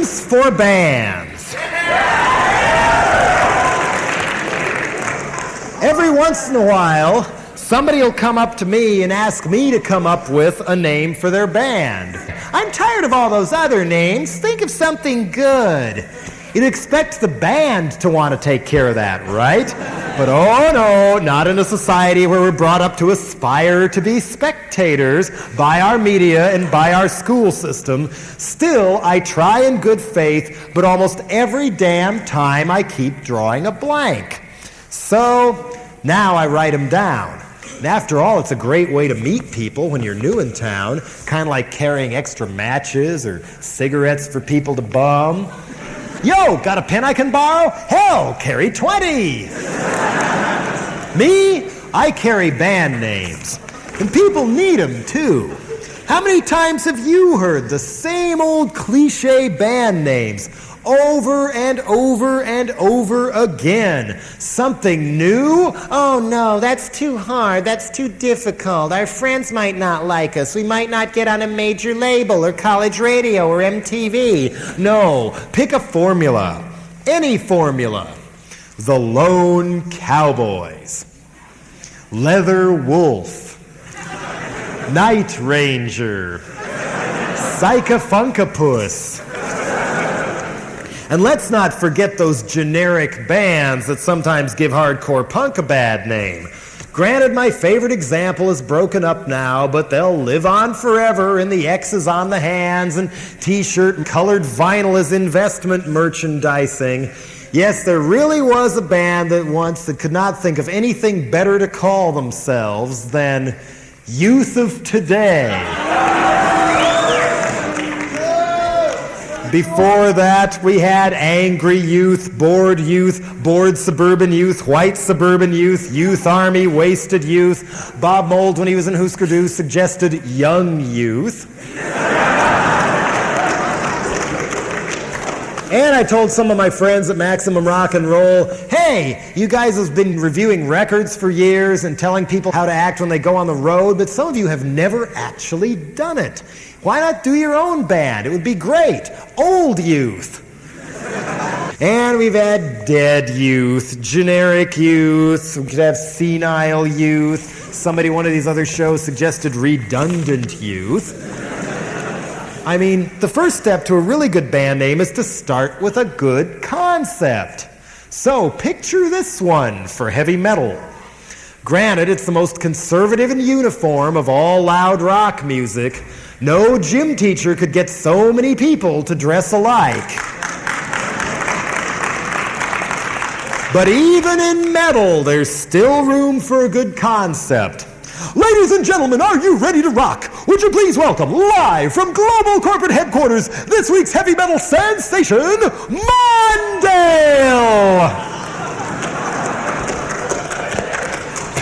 Names for bands. Every once in a while, somebody will come up to me and ask me to come up with a name for their band. I'm tired of all those other names. Think of something good. You'd expect the band to want to take care of that, right? But oh no, not in a society where we're brought up to aspire to be spectators by our media and by our school system. Still, I try in good faith, but almost every damn time I keep drawing a blank. So now I write them down. And after all, it's a great way to meet people when you're new in town, kind of like carrying extra matches or cigarettes for people to bum. Yo, got a pen I can borrow? Hell, carry 20. Me, I carry band names. And people need them, too. How many times have you heard the same old cliche band names over and over and over again? Something new? Oh no, that's too hard, that's too difficult. Our friends might not like us. We might not get on a major label or college radio or MTV. No, pick a formula. Any formula. The Lone Cowboys. Leather Wolf. Night Ranger. Psychofunkapus. And let's not forget those generic bands that sometimes give hardcore punk a bad name. Granted, my favorite example is broken up now, but they'll live on forever in the X's on the hands and t-shirt and colored vinyl as investment merchandising. Yes, there really was a band that once that could not think of anything better to call themselves than Youth of Today. Before that, we had Angry Youth, Bored Suburban Youth, White Suburban Youth, Youth Army, Wasted Youth. Bob Mould, when he was in Husker Du, suggested Young Youth. And I told some of my friends at Maximum Rock and Roll, hey, you guys have been reviewing records for years and telling people how to act when they go on the road, but some of you have never actually done it. Why not do your own band? It would be great. Old Youth. And we've had Dead Youth, Generic Youth, we could have Senile Youth. Somebody, one of these other shows, suggested Redundant Youth. I mean, the first step to a really good band name is to start with a good concept. So, picture this one for heavy metal. Granted, it's the most conservative and uniform of all loud rock music. No gym teacher could get so many people to dress alike. But even in metal, there's still room for a good concept. Ladies and gentlemen, are you ready to rock? Would you please welcome, live from Global Corporate Headquarters, this week's heavy metal sensation, Mondale!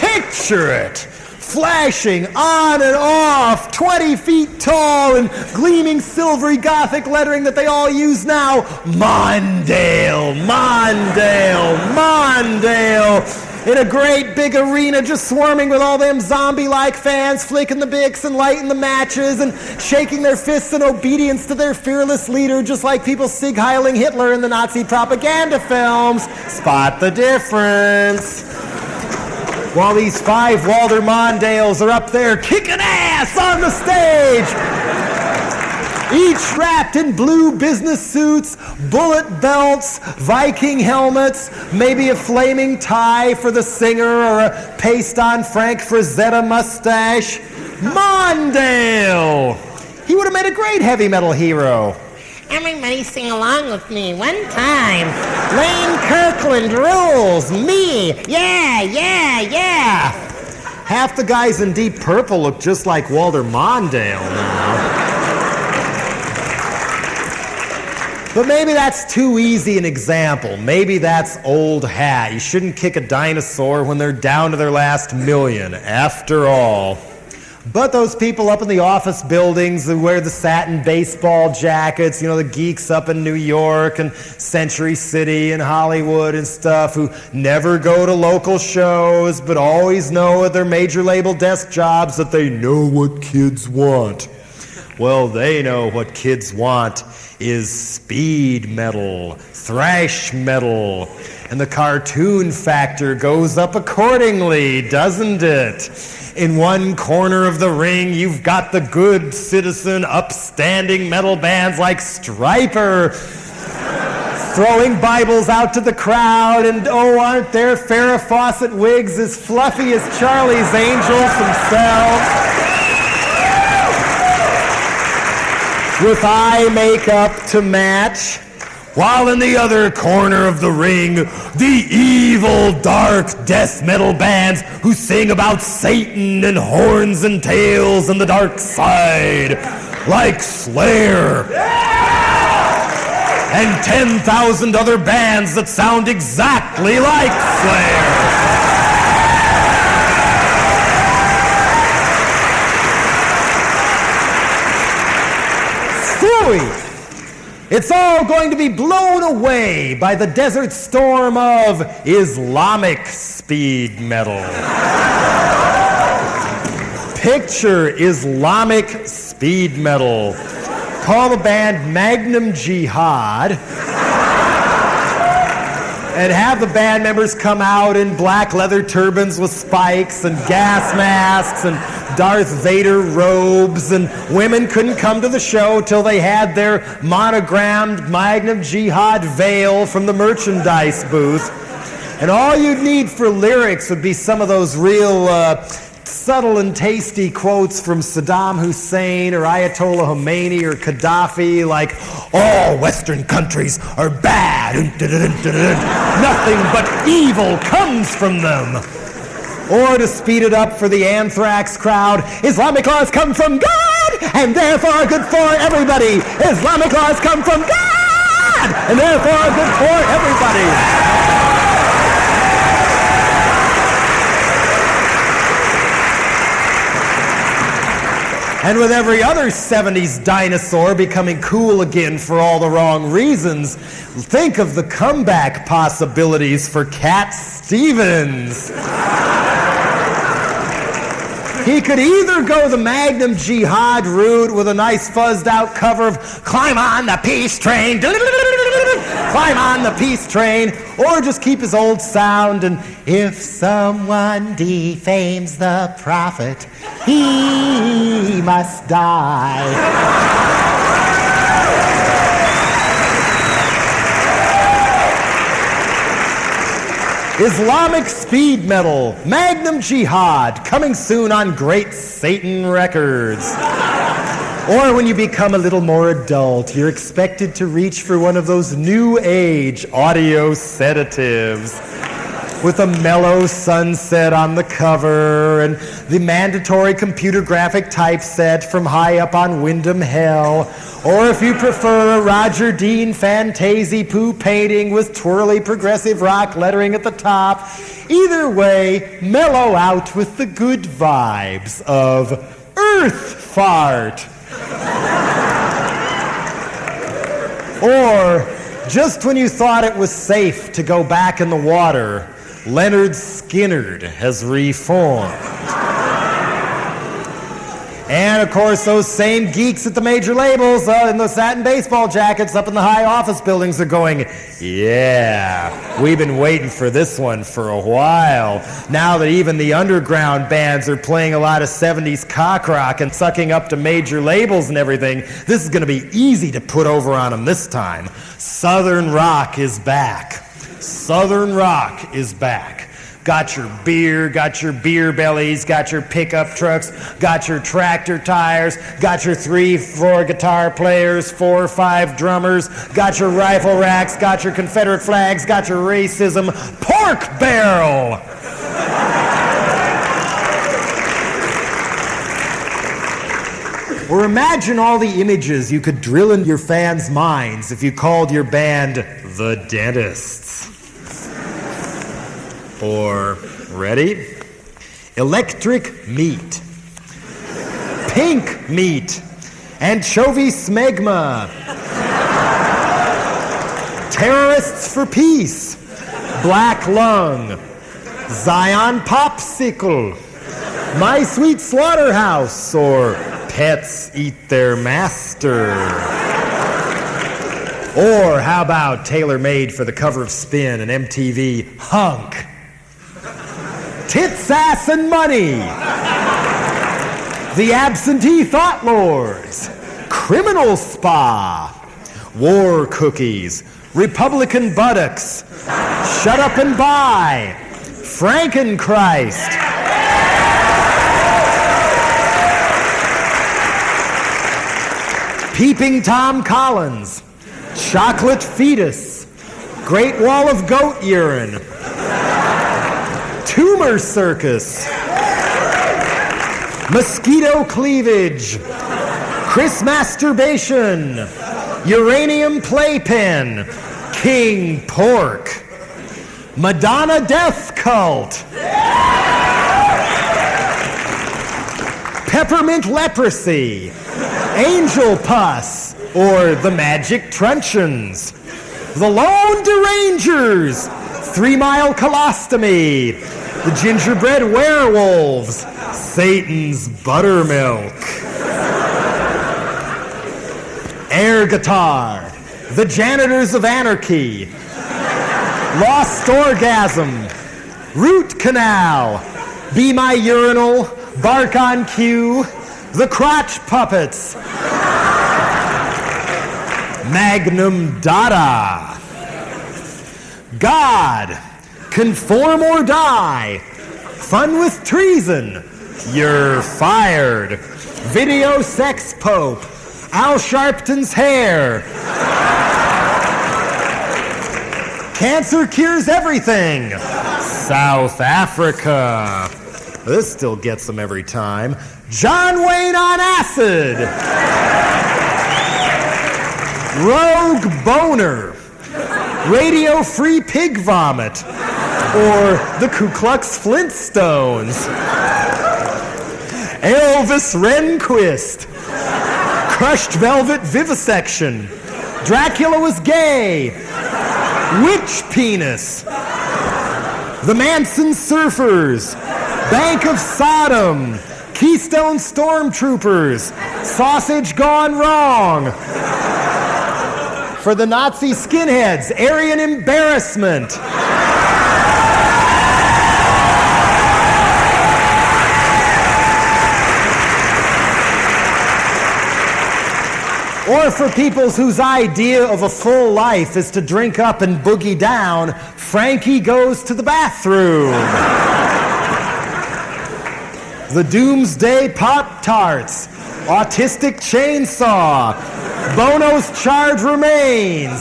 Picture it. Flashing on and off, 20 feet tall and gleaming silvery Gothic lettering that they all use now. Mondale, Mondale, Mondale. In a great big arena just swarming with all them zombie-like fans, flicking the bics and lighting the matches and shaking their fists in obedience to their fearless leader, just like people sig-heiling Hitler in the Nazi propaganda films. Spot the difference. While these 5 Walter Mondales are up there kicking ass on the stage, each wrapped in blue business suits, bullet belts, Viking helmets, maybe a flaming tie for the singer or a paste-on Frank Frazetta mustache. Mondale! He would have made a great heavy metal hero. Everybody sing along with me one time. Lane Kirkland rules. Me. Yeah, yeah, yeah. Half the guys in Deep Purple look just like Walter Mondale now. But maybe that's too easy an example. Maybe that's old hat. You shouldn't kick a dinosaur when they're down to their last million, after all. But those people up in the office buildings who wear the satin baseball jackets, you know, the geeks up in New York and Century City and Hollywood and stuff who never go to local shows but always know at their major label desk jobs that they know what kids want. Well, they know what kids want. is speed metal, thrash metal, and the cartoon factor goes up accordingly, doesn't it? In one corner of the ring, you've got the good citizen, upstanding metal bands like Stryper, throwing Bibles out to the crowd, and oh, aren't their Farrah Fawcett wigs as fluffy as Charlie's Angels themselves? With eye makeup to match. While in the other corner of the ring, the evil, dark death metal bands who sing about Satan and horns and tails and the dark side, like Slayer. And 10,000 other bands that sound exactly like Slayer. Phooey! It's all going to be blown away by the desert storm of Islamic speed metal. Picture Islamic speed metal. Call the band Magnum Jihad and have the band members come out in black leather turbans with spikes and gas masks and Darth Vader robes, and women couldn't come to the show till they had their monogrammed Magnum Jihad veil from the merchandise booth. And all you'd need for lyrics would be some of those real subtle and tasty quotes from Saddam Hussein or Ayatollah Khomeini or Gaddafi, like, all Western countries are bad. Nothing but evil comes from them. Or to speed it up for the Anthrax crowd, Islamic laws come from God, and therefore good for everybody. Islamic laws come from God, and therefore good for everybody. And with every other 70s dinosaur becoming cool again for all the wrong reasons, think of the comeback possibilities for Cat Stevens. He could either go the Magnum Jihad route with a nice fuzzed out cover of Climb on the Peace Train, Climb on the Peace Train, or just keep his old sound and if someone defames the prophet, he must die. Islamic speed metal, Magnum Jihad, coming soon on Great Satan Records. Or when you become a little more adult, you're expected to reach for one of those new age audio sedatives with a mellow sunset on the cover and the mandatory computer graphic typeset from high up on Windham Hell. Or if you prefer a Roger Dean Fantasy Poo painting with twirly progressive rock lettering at the top, either way, mellow out with the good vibes of Earth Fart. Or, just when you thought it was safe to go back in the water, Leonard Skinnard has reformed. And, of course, those same geeks at the major labels in the satin baseball jackets up in the high office buildings are going, yeah, we've been waiting for this one for a while. Now that even the underground bands are playing a lot of 70s cock rock and sucking up to major labels and everything, this is going to be easy to put over on them this time. Southern rock is back. Southern rock is back. Got your beer bellies, got your pickup trucks, got your tractor tires, got your 3-4 guitar players, 4 or 5 drummers, got your rifle racks, got your Confederate flags, got your racism pork barrel. Or imagine all the images you could drill in your fans' minds if you called your band The Dentists. Or, ready? Electric meat, pink meat, anchovy smegma, terrorists for peace, black lung, Zion popsicle, my sweet slaughterhouse, or pets eat their master. Or how about tailor-made for the cover of Spin and MTV, Hunk? Tits, Ass, and Money. The Absentee Thought Lords. Criminal Spa. War Cookies. Republican Buttocks. Shut Up and Buy. Frankenchrist. Peeping Tom Collins. Chocolate Fetus. Great Wall of Goat Urine. Tumor Circus. Mosquito Cleavage. Chris Masturbation. Uranium Playpen. King Pork. Madonna Death Cult. Peppermint Leprosy. Angel Pus. Or the Magic Truncheons. The Lone Derangers. 3 Mile Colostomy. The Gingerbread Werewolves. Satan's Buttermilk. Air Guitar. The Janitors of Anarchy. Lost Orgasm. Root Canal. Be My Urinal. Bark on Cue. The Crotch Puppets. Magnum Dada. God. Conform or Die. Fun with Treason. You're Fired. Video Sex Pope. Al Sharpton's Hair. Cancer Cures Everything. South Africa. This still gets them every time. John Wayne on Acid. Rogue Boner. Radio Free Pig Vomit. Or the Ku Klux Flintstones. Elvis Rehnquist. Crushed Velvet Vivisection. Dracula Was Gay. Witch Penis. The Manson Surfers. Bank of Sodom. Keystone Stormtroopers. Sausage Gone Wrong. For the Nazi skinheads, Aryan Embarrassment. Or for people whose idea of a full life is to drink up and boogie down, Frankie Goes to the Bathroom. The Doomsday Pop-Tarts. Autistic Chainsaw. Bono's Charred Remains.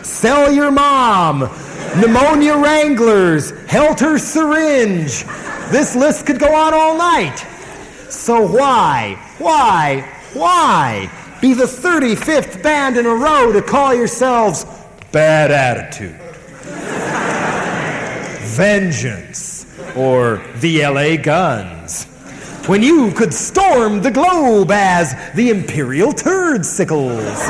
Sell Your Mom. Pneumonia Wranglers. Helter Syringe. This list could go on all night. So why be the 35th band in a row to call yourselves Bad Attitude, Vengeance, or the LA Guns, when you could storm the globe as the Imperial Turdsickles?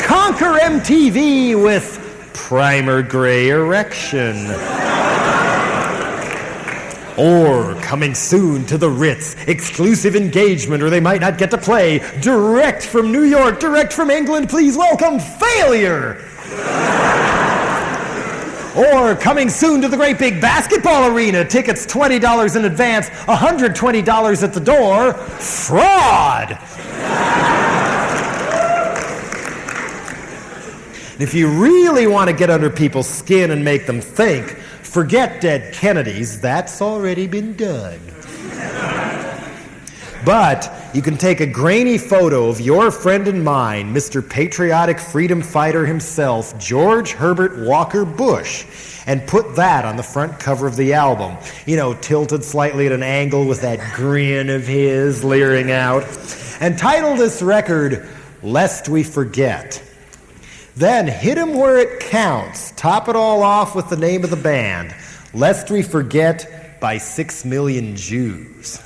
Conquer MTV with Primer Gray Erection. Or coming soon to the Ritz, exclusive engagement, or they might not get to play. Direct from New York, direct from England, please welcome Failure. Or coming soon to the great big basketball arena, tickets $20 in advance, $120 at the door. Fraud. If you really want to get under people's skin and make them think, forget dead Kennedys. That's already been done. But you can take a grainy photo of your friend and mine, Mr. Patriotic Freedom Fighter himself, George Herbert Walker Bush, and put that on the front cover of the album. You know, tilted slightly at an angle with that grin of his leering out. And title this record, Lest We Forget. Then hit 'em where it counts. Top it all off with the name of the band, Lest We Forget by 6 Million Jews.